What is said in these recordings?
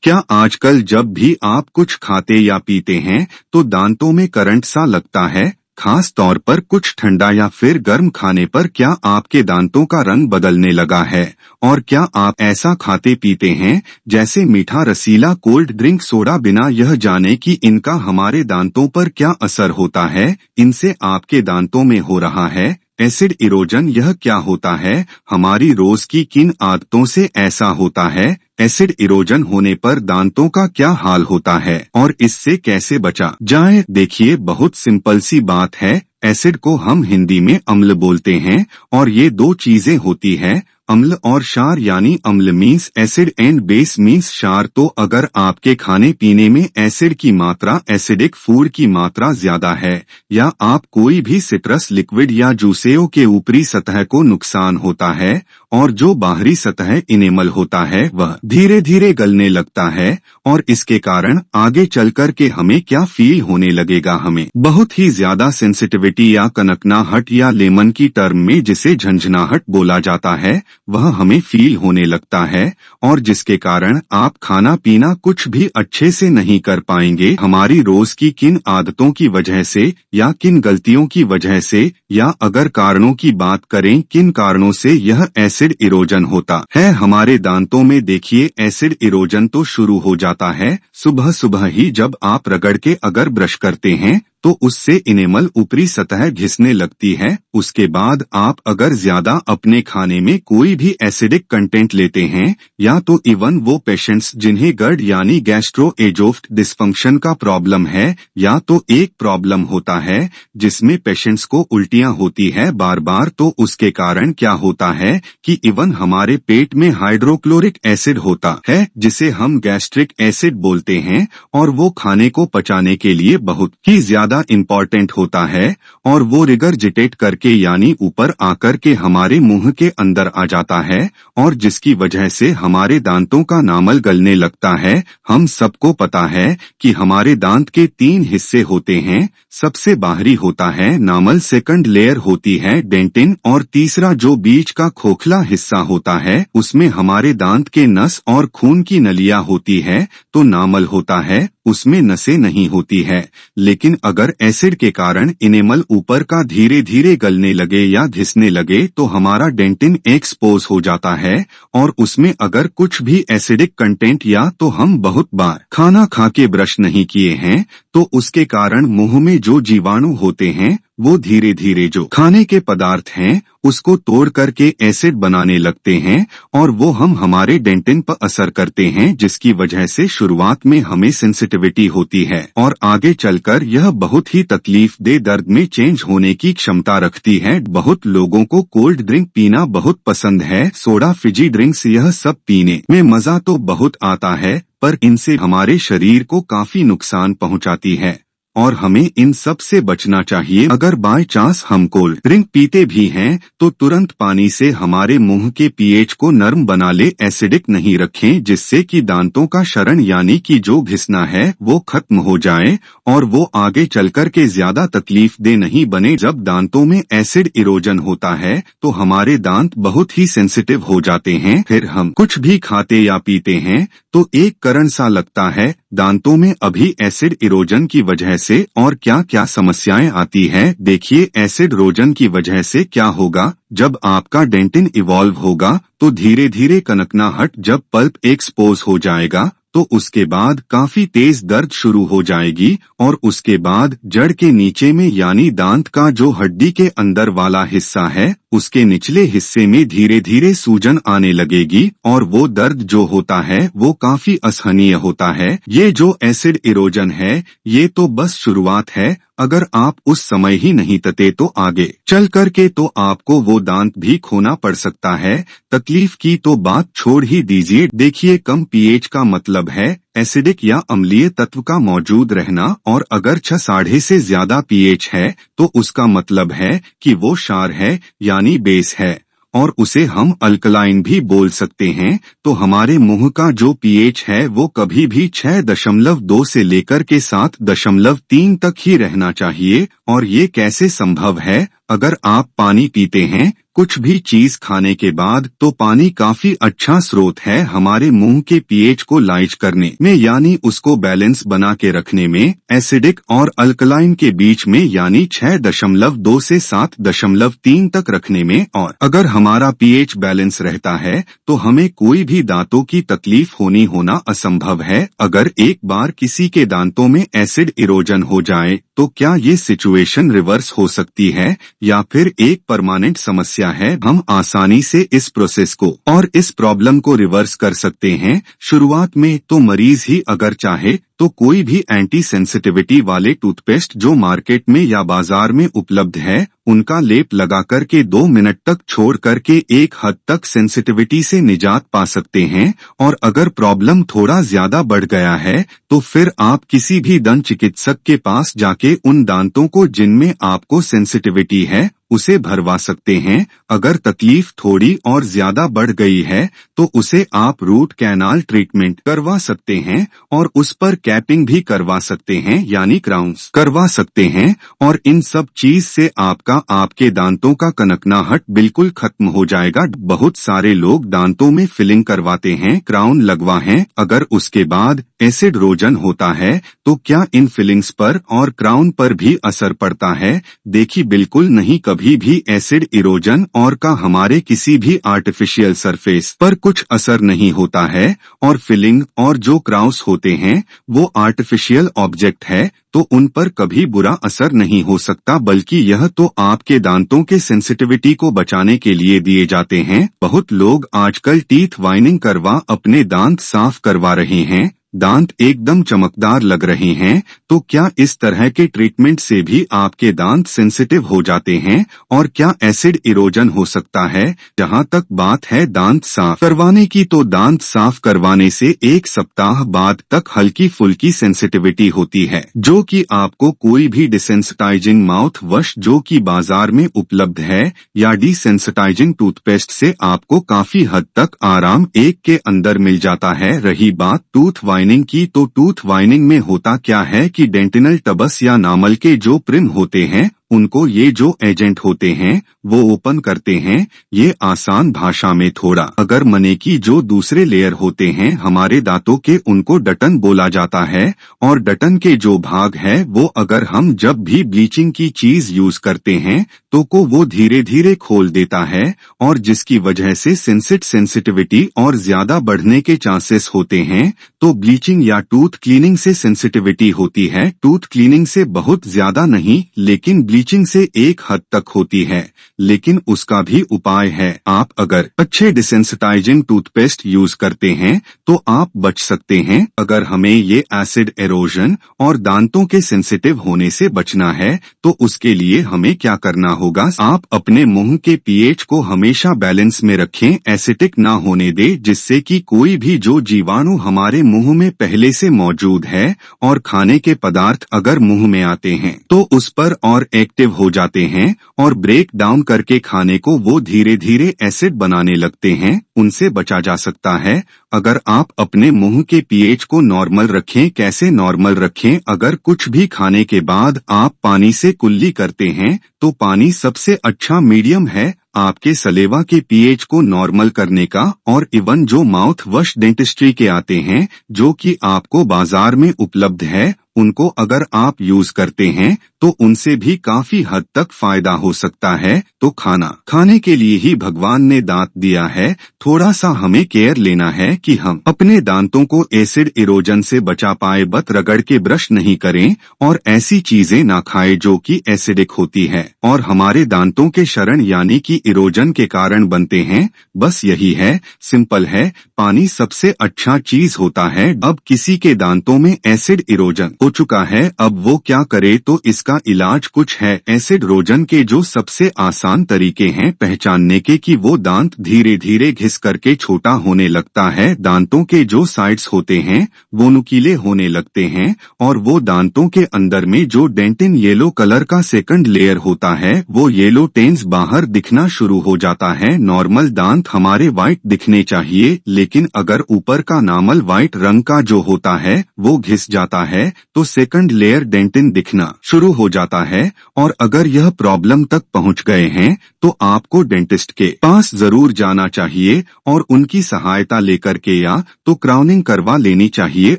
क्या आजकल जब भी आप कुछ खाते या पीते हैं तो दांतों में करंट सा लगता है, खास तौर पर कुछ ठंडा या फिर गर्म खाने पर? क्या आपके दांतों का रंग बदलने लगा है? और क्या आप ऐसा खाते पीते हैं जैसे मीठा रसीला कोल्ड ड्रिंक सोडा बिना यह जाने कि इनका हमारे दांतों पर क्या असर होता है? इनसे आपके दांतों में हो रहा है एसिड इरोजन। यह क्या होता है? हमारी रोज की किन आदतों से ऐसा होता है? एसिड इरोजन होने पर दांतों का क्या हाल होता है और इससे कैसे बचा जाए? देखिए, बहुत सिंपल सी बात है। एसिड को हम हिंदी में अम्ल बोलते हैं और ये दो चीजें होती है, अम्ल और क्षार। यानी अम्ल means acid and base means क्षार। तो अगर आपके खाने पीने में एसिड की मात्रा, एसिडिक फूड की मात्रा ज्यादा है, या आप कोई भी सिट्रस लिक्विड या जूसेओ के ऊपरी सतह को नुकसान होता है और जो बाहरी सतह इनेमल होता है वह धीरे धीरे गलने लगता है, और इसके कारण आगे चलकर के हमें क्या फील होने लगेगा? हमें बहुत ही ज्यादा सेंसिटिविटी या कनकनाहट, या लेमन की टर्म में जिसे झंझनाहट बोला जाता है, वह हमें फील होने लगता है, और जिसके कारण आप खाना पीना कुछ भी अच्छे से नहीं कर पाएंगे। हमारी रोज की किन आदतों की वजह से या किन गलतियों की वजह से, या अगर कारणों की बात करें किन कारणों से यह एसिड इरोजन होता है हमारे दांतों में? देखिए, एसिड इरोजन तो शुरू हो जाता है सुबह सुबह ही। जब आप रगड़ के अगर ब्रश करते हैं तो उससे इनेमल ऊपरी सतह घिसने लगती है। उसके बाद आप अगर ज्यादा अपने खाने में कोई भी एसिडिक कंटेंट लेते हैं, या तो इवन वो पेशेंट्स जिन्हें गर्ड यानी गैस्ट्रोएजोफ्ट डिस्फंक्शन का प्रॉब्लम है, या तो एक प्रॉब्लम होता है जिसमें पेशेंट्स को उल्टियां होती है बार बार, तो उसके कारण क्या होता है कि इवन हमारे पेट में हाइड्रोक्लोरिक एसिड होता है जिसे हम गैस्ट्रिक एसिड बोलते हैं, और वो खाने को पचाने के लिए बहुत ही ज्यादा इम्पोर्टेंट होता है, और वो रिगर्जिटेट करके यानी ऊपर आकर के हमारे मुंह के अंदर आ जाता है, और जिसकी वजह से हमारे दांतों का नामल गलने लगता है। हम सबको पता है कि हमारे दांत के 3 हिस्से होते हैं। सबसे बाहरी होता है नामल, सेकंड लेयर होती है डेंटिन, और तीसरा जो बीच का खोखला हिस्सा होता है उसमें हमारे दांत के नस और खून की नलियां होती है। तो नामल होता है, उसमें नसें नहीं होती है। लेकिन अगर एसिड के कारण इनेमल ऊपर का धीरे धीरे गलने लगे या घिसने लगे तो हमारा डेंटिन एक्सपोज हो जाता है, और उसमें अगर कुछ भी एसिडिक कंटेंट, या तो हम बहुत बार खाना खा के ब्रश नहीं किए हैं तो उसके कारण मुंह में जो जीवाणु होते हैं वो धीरे धीरे जो खाने के पदार्थ हैं उसको तोड़ करके एसिड बनाने लगते हैं, और वो हमारे डेंटिन पर असर करते हैं, जिसकी वजह से शुरुआत में हमें सेंसिटिविटी होती है और आगे चलकर यह बहुत ही तकलीफ दे दर्द में चेंज होने की क्षमता रखती है। बहुत लोगों को कोल्ड ड्रिंक पीना बहुत पसंद है, सोडा, फिजी ड्रिंक्स, यह सब पीने में मजा तो बहुत आता है, पर इनसे हमारे शरीर को काफी नुकसान पहुंचाती है और हमें इन सब से बचना चाहिए। अगर बाय चांस हम कोल्ड ड्रिंक पीते भी हैं तो तुरंत पानी से हमारे मुंह के पीएच को नर्म बना ले, एसिडिक नहीं रखें, जिससे कि दांतों का शरण यानी कि जो घिसना है वो खत्म हो जाए और वो आगे चलकर के ज्यादा तकलीफ दे नहीं बने। जब दांतों में एसिड इरोजन होता है तो हमारे दांत बहुत ही सेंसिटिव हो जाते हैं। फिर हम कुछ भी खाते या पीते हैं तो एक करंट सा लगता है दांतों में। अभी एसिड इरोजन की वजह से और क्या क्या समस्याएं आती है, देखिए। एसिड इरोजन की वजह से क्या होगा, जब आपका डेंटिन इवॉल्व होगा तो धीरे धीरे कनकनाहट, जब पल्प एक्सपोज हो जाएगा तो उसके बाद काफी तेज दर्द शुरू हो जाएगी, और उसके बाद जड़ के नीचे में यानी दांत का जो हड्डी के अंदर वाला हिस्सा है उसके निचले हिस्से में धीरे धीरे सूजन आने लगेगी, और वो दर्द जो होता है वो काफी असहनीय होता है। ये जो एसिड इरोजन है ये तो बस शुरुआत है। अगर आप उस समय ही नहीं तते तो आगे चल करके तो आपको वो दांत भी खोना पड़ सकता है। तकलीफ की तो बात छोड़ ही दीजिए। देखिए, कम पीएच का मतलब है एसिडिक या अम्लीय तत्व का मौजूद रहना, और अगर 6.5 से ज्यादा पीएच है तो उसका मतलब है कि वो क्षार है यानी बेस है, और उसे हम अल्कलाइन भी बोल सकते हैं। तो हमारे मुंह का जो पीएच है वो कभी भी 6.2 से लेकर के 7.3 तक ही रहना चाहिए। और ये कैसे संभव है? अगर आप पानी पीते हैं, कुछ भी चीज खाने के बाद तो पानी काफी अच्छा स्रोत है हमारे मुंह के पीएच को लाइज करने में, यानी उसको बैलेंस बना के रखने में, एसिडिक और अल्कलाइन के बीच में यानी 6.2 से 7.3 तक रखने में। और अगर हमारा पीएच बैलेंस रहता है तो हमें कोई भी दांतों की तकलीफ होना असंभव है। अगर एक बार किसी के दांतों में एसिड इरोजन हो जाए तो क्या ये सिचुएशन रिवर्स हो सकती है या फिर एक परमानेंट समस्या है? हम आसानी से इस प्रोसेस को और इस प्रॉब्लम को रिवर्स कर सकते हैं। शुरुआत में तो मरीज ही अगर चाहे तो कोई भी एंटी सेंसिटिविटी वाले टूथपेस्ट जो मार्केट में या बाजार में उपलब्ध है उनका लेप लगा करके 2 मिनट तक छोड़ करके एक हद तक सेंसिटिविटी से निजात पा सकते हैं। और अगर प्रॉब्लम थोड़ा ज्यादा बढ़ गया है तो फिर आप किसी भी दंत चिकित्सक के पास जाके उन दांतों को जिनमें आपको सेंसिटिविटी है उसे भरवा सकते हैं। अगर तकलीफ थोड़ी और ज्यादा बढ़ गई है तो उसे आप रूट कैनाल ट्रीटमेंट करवा सकते हैं और उस पर कैपिंग भी करवा सकते हैं यानी क्राउन्स करवा सकते हैं। और इन सब चीज से आपके दांतों का कनकनाहट बिल्कुल खत्म हो जाएगा। बहुत सारे लोग दांतों में फिलिंग करवाते हैं, क्राउन लगवा है, अगर उसके बाद एसिड रोजन होता है तो क्या इन फिलिंग्स पर और क्राउन पर भी असर पड़ता है? देखिए बिल्कुल नहीं, कभी भी एसिड इरोजन और का हमारे किसी भी आर्टिफिशियल सरफेस पर कुछ असर नहीं होता है। और फिलिंग और जो क्राउस होते हैं वो आर्टिफिशियल ऑब्जेक्ट है तो उन पर कभी बुरा असर नहीं हो सकता, बल्कि यह तो आपके दांतों के सेंसिटिविटी को बचाने के लिए दिए जाते हैं। बहुत लोग आजकल टीथ वाइनिंग करवा अपने दांत साफ करवा रहे हैं, दांत एकदम चमकदार लग रहे हैं। तो क्या इस तरह के ट्रीटमेंट से भी आपके दांत सेंसिटिव हो जाते हैं? और क्या एसिड इरोजन हो सकता है? जहां तक बात है दांत साफ करवाने की, तो दांत साफ करवाने से 1 सप्ताह बाद तक हल्की फुल्की सेंसिटिविटी होती है, जो कि आपको कोई भी डिसेंसिटाइजिंग माउथ वॉश जो कि बाजार में उपलब्ध है या डिसेंसिटाइजिंग टूथपेस्ट से आपको काफी हद तक आराम एक के अंदर मिल जाता है। रही बात टूथ वाइनिंग की, तो टूथ वाइनिंग में होता क्या है कि डेंटिनल टबस या नामल के जो प्रिम होते हैं उनको ये जो एजेंट होते हैं वो ओपन करते हैं। ये आसान भाषा में थोड़ा अगर मने की जो दूसरे लेयर होते हैं हमारे दांतों के उनको डटन बोला जाता है। और डटन के जो भाग है वो अगर हम जब भी ब्लीचिंग की चीज यूज करते हैं तो को वो धीरे धीरे खोल देता है और जिसकी वजह से सेंसिटिविटी और ज्यादा बढ़ने के चांसेस होते हैं। तो ब्लीचिंग या टूथ क्लीनिंग से सेंसिटिविटी होती है, टूथ क्लीनिंग से बहुत ज्यादा नहीं लेकिन ब्लीचिंग से एक हद तक होती है। लेकिन उसका भी उपाय है, आप अगर अच्छे डिसेंसिटाइजिंग टूथपेस्ट यूज करते हैं तो आप बच सकते हैं। अगर हमें ये एसिड एरोजन और दांतों के सेंसिटिव होने से बचना है तो उसके लिए हमें क्या करना होगा? आप अपने मुंह के पीएच को हमेशा बैलेंस में रखें, एसिडिक ना होने दे, जिससे कि कोई भी जो जीवाणु हमारे मुंह में पहले से मौजूद है और खाने के पदार्थ अगर मुंह में आते हैं तो उस पर और एक्टिव हो जाते हैं और ब्रेक डाउन करके खाने को वो धीरे धीरे एसिड बनाने लगते हैं, उनसे बचा जा सकता है। अगर आप अपने मुंह के पीएच को नॉर्मल रखें, कैसे नॉर्मल रखें? अगर कुछ भी खाने के बाद आप पानी से कुल्ली करते हैं तो पानी सबसे अच्छा मीडियम है आपके सलेवा के पीएच को नॉर्मल करने का। और इवन जो माउथ वॉश डेंटिस्ट्री के आते हैं जो कि आपको बाजार में उपलब्ध है उनको अगर आप यूज करते हैं तो उनसे भी काफी हद तक फायदा हो सकता है। तो खाने के लिए ही भगवान ने दांत दिया है, थोड़ा सा हमें केयर लेना है कि हम अपने दांतों को एसिड इरोजन से बचा पाए। बत रगड़ के ब्रश नहीं करें और ऐसी चीजें ना खाएं जो कि एसिडिक होती है और हमारे दांतों के शरण यानी कि इरोजन के कारण बनते हैं। बस यही है, सिंपल है, पानी सबसे अच्छा चीज होता है। अब किसी के दांतों में एसिड इरोजन हो चुका है, अब वो क्या करे? तो इसका इलाज कुछ है। एसिड रोजन के जो सबसे आसान तरीके हैं पहचानने के कि वो दांत धीरे धीरे घिस करके छोटा होने लगता है, दांतों के जो साइड्स होते हैं वो नुकीले होने लगते हैं और वो दांतों के अंदर में जो डेंटिन येलो कलर का सेकंड लेयर होता है वो येलो टेंस बाहर दिखना शुरू हो जाता है। नॉर्मल दांत हमारे व्हाइट दिखने चाहिए, लेकिन अगर ऊपर का नामल व्हाइट रंग का जो होता है वो घिस जाता है तो सेकंड लेयर डेंटिन दिखना शुरू हो जाता है, और अगर यह प्रॉब्लम तक पहुंच गए हैं तो आपको डेंटिस्ट के पास जरूर जाना चाहिए और उनकी सहायता लेकर के या तो क्राउनिंग करवा लेनी चाहिए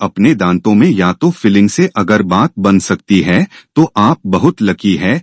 अपने दांतों में, या तो फिलिंग से अगर बात बन सकती है तो आप बहुत लकी है।